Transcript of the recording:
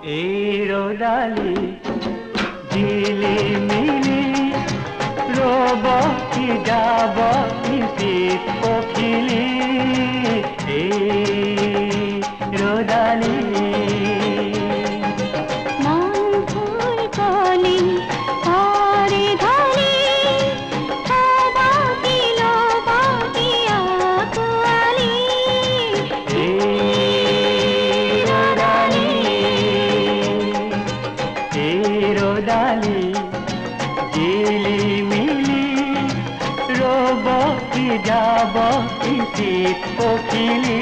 এই রোদালি ঝিলিমিলি রব কি যাব নিশীত পখিলি এই রোদালি মন ফুল কলি হরে ধরি বাকি লো বাকি আকুয়ালি রোদালি ঝিলিমিলি রব কি যাব শীত পখিলি